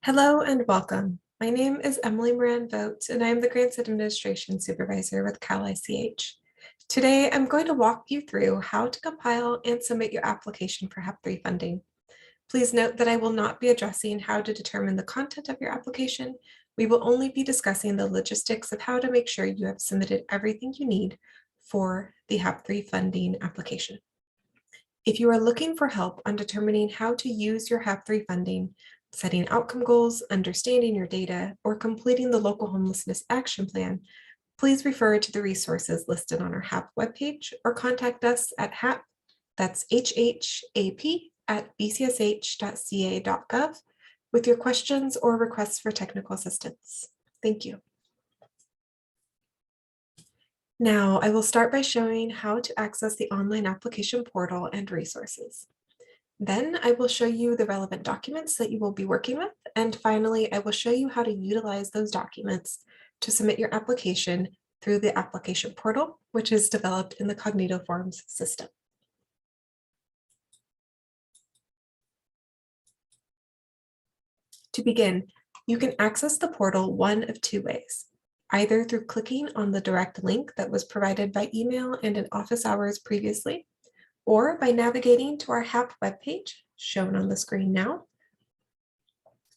Hello and welcome. My name is Emily Moran Vogt, and I am the Grants Administration Supervisor with Cal ICH. Today, I'm going to walk you through how to compile and submit your application for HAP-3 funding. Please note that I will not be addressing how to determine the content of your application. We will only be discussing the logistics of how to make sure you have submitted everything you need for the HAP-3 funding application. If you are looking for help on determining how to use your HAP-3 funding, setting outcome goals, understanding your data, or completing the local homelessness action plan, please refer to the resources listed on our HAP webpage or contact us at HAP, that's HHAP @bcsh.ca.gov with your questions or requests for technical assistance. Thank you. Now, I will start by showing how to access the online application portal and resources. Then I will show you the relevant documents that you will be working with. And finally, I will show you how to utilize those documents to submit your application through the application portal, which is developed in the Cognito Forms system. To begin, you can access the portal one of two ways, either through clicking on the direct link that was provided by email and in office hours previously, or by navigating to our HAP webpage, shown on the screen now,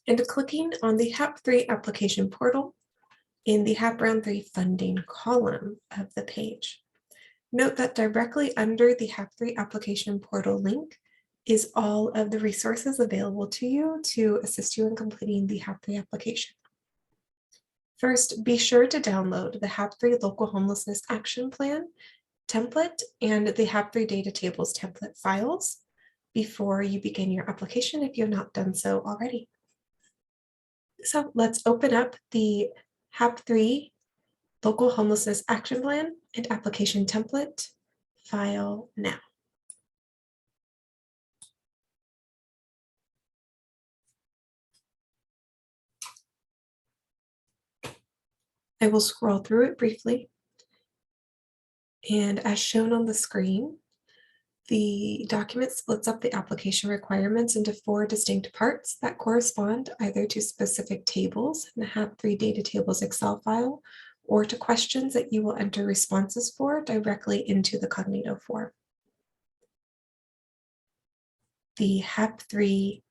and clicking on the HAP-3 application portal in the HAP Round 3 funding column of the page. Note that directly under the HAP-3 application portal link is all of the resources available to you to assist you in completing the HAP-3 application. First, be sure to download the HAP-3 Local Homelessness Action Plan template and the HAP-3 data tables template files before you begin your application if you have not done so already. So let's open up the HAP-3 Local Homelessness Action Plan and Application Template file now. I will scroll through it briefly. And as shown on the screen, the document splits up the application requirements into 4 distinct parts that correspond either to specific tables in the HAP-3 data tables Excel file or to questions that you will enter responses for directly into the Cognito form. The HAP-3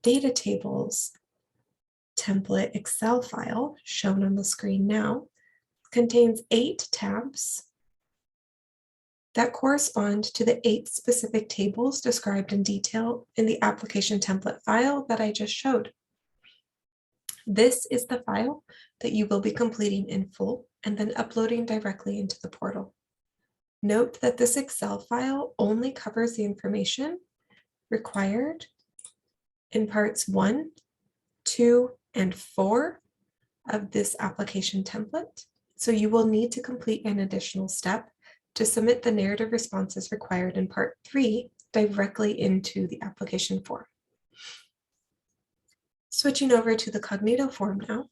data tables template Excel file, shown on the screen now, contains 8 tabs that correspond to the 8 specific tables described in detail in the application template file that I just showed. This is the file that you will be completing in full and then uploading directly into the portal. Note that this Excel file only covers the information required in parts 1, 2, and 4 of this application template. So you will need to complete an additional step to submit the narrative responses required in part 3 directly into the application form. Switching over to the Cognito form now.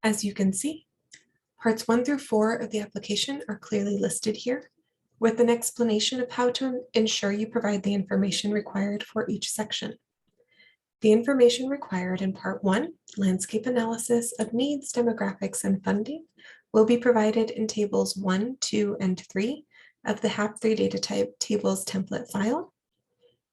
As you can see, parts 1 through 4 of the application are clearly listed here, with an explanation of how to ensure you provide the information required for each section. The information required in Part 1, landscape analysis of needs, demographics, and funding, will be provided in tables 1, 2, and 3 of the HAP-3 data type tables template file.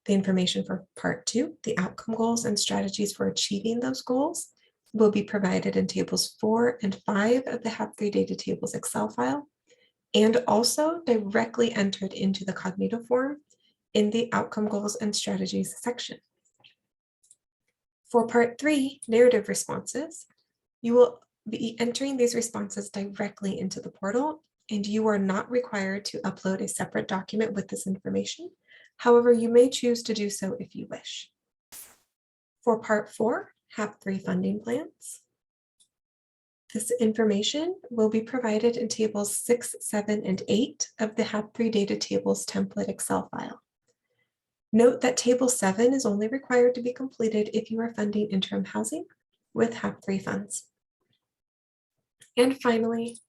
The information for Part 2, the outcome goals and strategies for achieving those goals, will be provided in tables 4 and 5 of the HAP-3 data tables Excel file, and also directly entered into the Cognito form in the outcome goals and strategies section. For Part 3, narrative responses, you will be entering these responses directly into the portal, and you are not required to upload a separate document with this information. However, you may choose to do so if you wish. For Part 4, HAP-3 funding plans, this information will be provided in tables 6, 7, and 8 of the HAP-3 data tables template Excel file. Note that Table 7 is only required to be completed if you are funding interim housing with HAP-3 funds. And finally,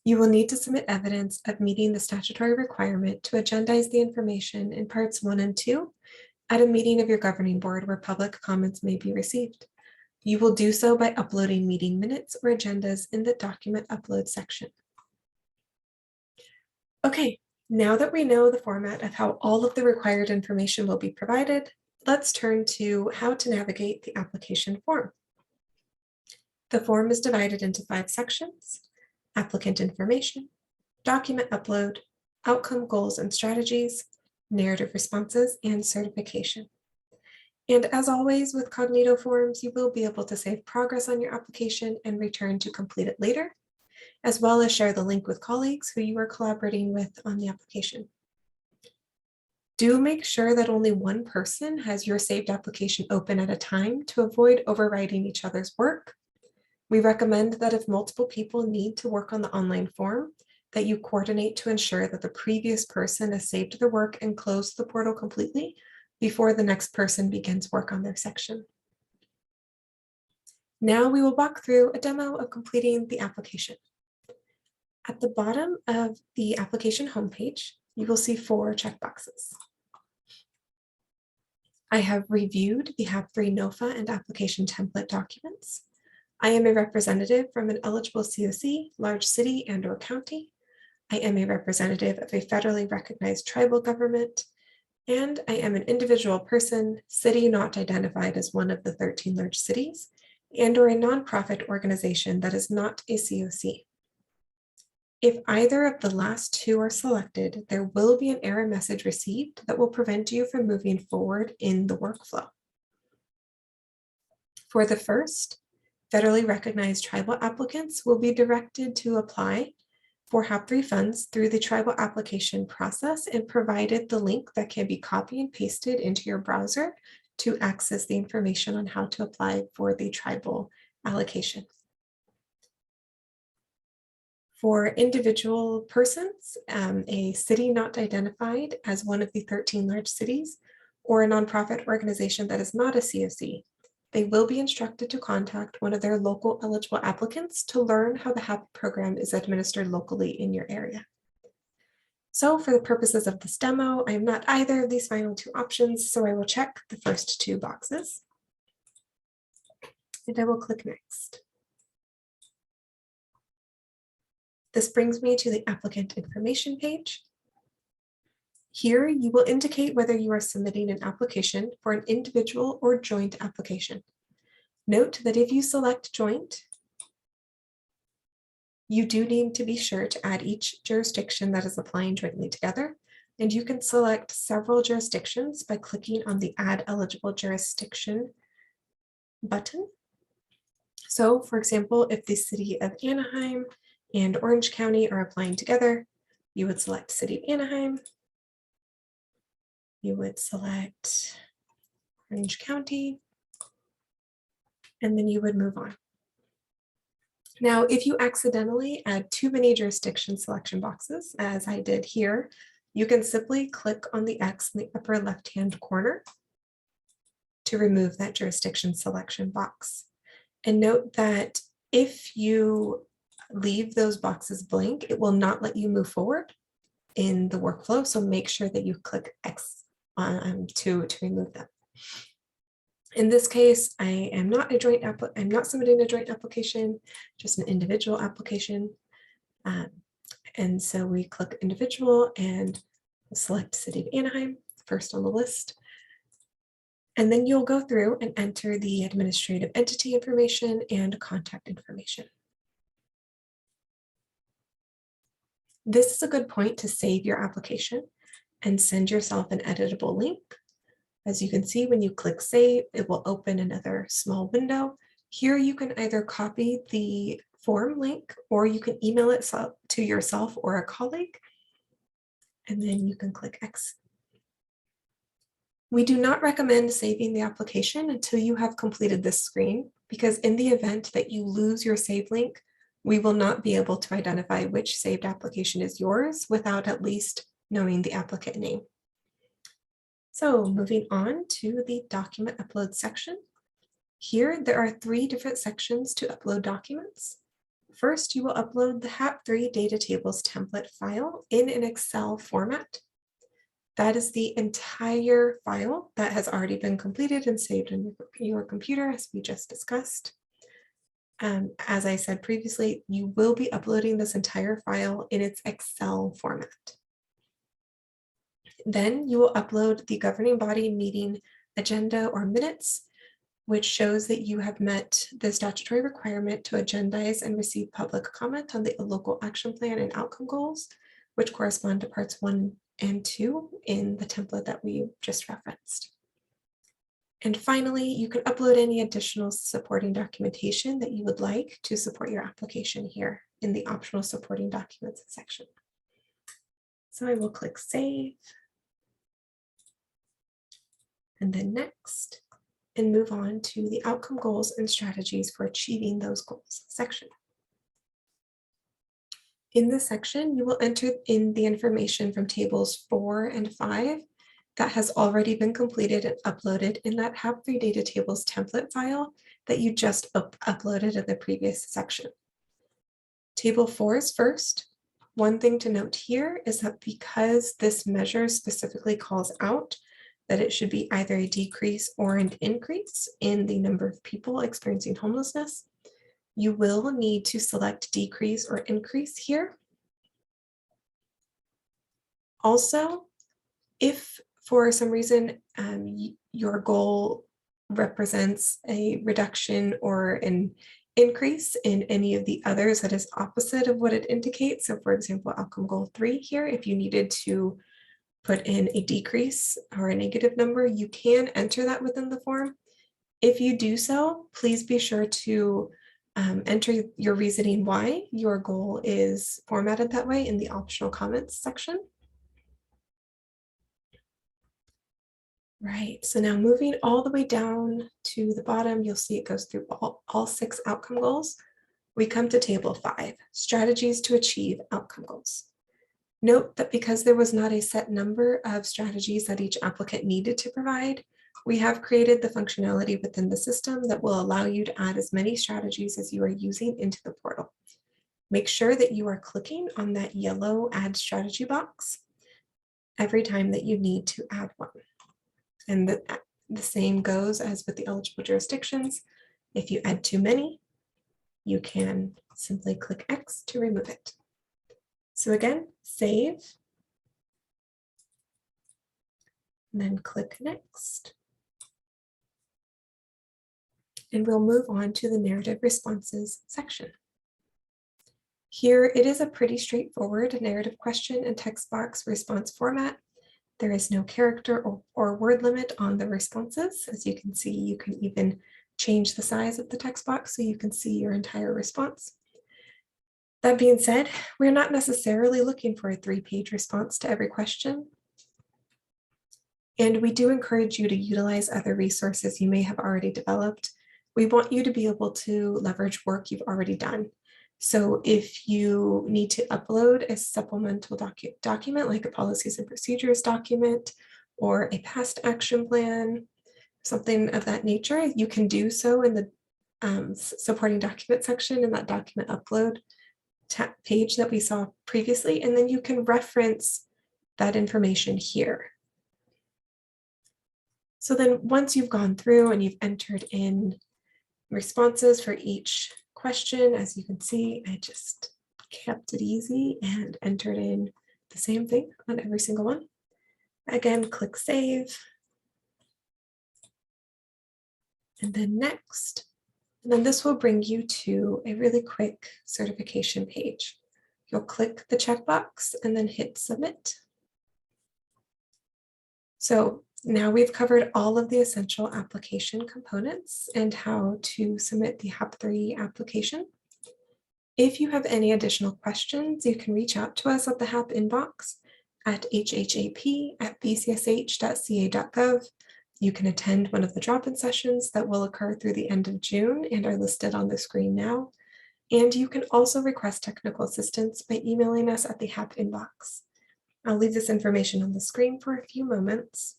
You will need to submit evidence of meeting the statutory requirement to agendize the information in parts 1 and 2 at a meeting of your governing board where public comments may be received. You will do so by uploading meeting minutes or agendas in the document upload section. Okay, now that we know the format of how all of the required information will be provided, let's turn to how to navigate the application form. The form is divided into 5 sections: applicant information, document upload, outcome goals and strategies, narrative responses, and certification. And as always with Cognito forms, you will be able to save progress on your application and return to complete it later, as well as share the link with colleagues who you are collaborating with on the application. Do make sure that only one person has your saved application open at a time to avoid overwriting each other's work. We recommend that if multiple people need to work on the online form, that you coordinate to ensure that the previous person has saved their work and closed the portal completely before the next person begins work on their section. Now we will walk through a demo of completing the application. At the bottom of the application homepage, you will see 4 checkboxes. I have reviewed the HHAP-3 NOFA and application template documents. I am a representative from an eligible COC, large city and/or county. I am a representative of a federally recognized tribal government, and I am an individual person, city not identified as one of the 13 large cities, and/or a nonprofit organization that is not a COC. If either of the last 2 are selected, there will be an error message received that will prevent you from moving forward in the workflow. For the first, federally recognized tribal applicants will be directed to apply for HHAP-3 funds through the tribal application process and provided the link that can be copied and pasted into your browser to access the information on how to apply for the tribal allocation. For individual persons, a city not identified as one of the 13 large cities, or a nonprofit organization that is not a COC, they will be instructed to contact one of their local eligible applicants to learn how the HHAP program is administered locally in your area. So for the purposes of this demo, I am not either of these final 2 options, so I will check the first 2 boxes. And I will click next. This brings me to the applicant information page. Here, you will indicate whether you are submitting an application for an individual or joint application. Note that if you select joint, you do need to be sure to add each jurisdiction that is applying jointly together, and you can select several jurisdictions by clicking on the Add Eligible Jurisdiction button. So, for example, if the city of Anaheim and Orange County are applying together, you would select City of Anaheim. You would select Orange County, and then you would move on. Now, if you accidentally add too many jurisdiction selection boxes, as I did here, you can simply click on the X in the upper left-hand corner to remove that jurisdiction selection box. And note that if you leave those boxes blank, it will not let you move forward in the workflow. So make sure that you click X to remove them. In this case, I am not submitting a joint application, just an individual application. And so we click individual and select City of Anaheim, first on the list. And then you'll go through and enter the administrative entity information and contact information. This is a good point to save your application and send yourself an editable link. As you can see, when you click save, it will open another small window. Here you can either copy the form link or you can email it to yourself or a colleague, and then you can click X. We do not recommend saving the application until you have completed this screen, because in the event that you lose your save link, we will not be able to identify which saved application is yours without at least knowing the applicant name. So moving on to the document upload section. Here, there are 3 different sections to upload documents. First, you will upload the HAP-3 data tables template file in an Excel format. That is the entire file that has already been completed and saved in your computer, as we just discussed. As I said previously, you will be uploading this entire file in its Excel format. Then you will upload the governing body meeting agenda or minutes, which shows that you have met the statutory requirement to agendize and receive public comment on the local action plan and outcome goals, which correspond to parts 1 and 2 in the template that we just referenced. And finally, you can upload any additional supporting documentation that you would like to support your application here in the optional supporting documents section. So I will click Save, and then Next, and move on to the outcome goals and strategies for achieving those goals section. In this section, you will enter in the information from tables 4 and 5 that has already been completed and uploaded in that HAP-3 data tables template file that you just uploaded in the previous section. Table 4 is first. One thing to note here is that because this measure specifically calls out that it should be either a decrease or an increase in the number of people experiencing homelessness, you will need to select decrease or increase here. Also, if for some reason your goal represents a reduction or an increase in any of the others that is opposite of what it indicates, so for example, outcome goal 3 here, if you needed to put in a decrease or a negative number, you can enter that within the form. If you do so, please be sure to enter your reasoning why your goal is formatted that way in the optional comments section. Right, so now moving all the way down to the bottom, you'll see it goes through all 6 outcome goals. We come to table 5, strategies to achieve outcome goals. Note that because there was not a set number of strategies that each applicant needed to provide, we have created the functionality within the system that will allow you to add as many strategies as you are using into the portal. Make sure that you are clicking on that yellow add strategy box every time that you need to add one. And the same goes as with the eligible jurisdictions. If you add too many, you can simply click X to remove it. So again, save, and then click Next. And we'll move on to the narrative responses section. Here, it is a pretty straightforward narrative question and text box response format. There is no character or word limit on the responses. As you can see, you can even change the size of the text box so you can see your entire response. That being said, we're not necessarily looking for a 3-page response to every question. And we do encourage you to utilize other resources you may have already developed. We want you to be able to leverage work you've already done. So if you need to upload a supplemental document like a policies and procedures document or a past action plan, something of that nature, you can do so in the supporting document section in that document upload page that we saw previously, and then you can reference that information here. So then once you've gone through and you've entered in responses for each question, as you can see, I just kept it easy and entered in the same thing on every single one. Again, click Save, and then Next. And then this will bring you to a really quick certification page. You'll click the checkbox and then hit Submit. So now we've covered all of the essential application components and how to submit the HAP-3 application. If you have any additional questions, you can reach out to us at the HAP inbox at hhap@bcsh.ca.gov. You can attend one of the drop-in sessions that will occur through the end of June and are listed on the screen now. And you can also request technical assistance by emailing us at the HAP inbox. I'll leave this information on the screen for a few moments.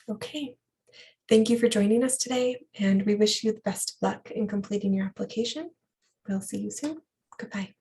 Okay. Thank you for joining us today, and we wish you the best of luck in completing your application. We'll see you soon. Goodbye.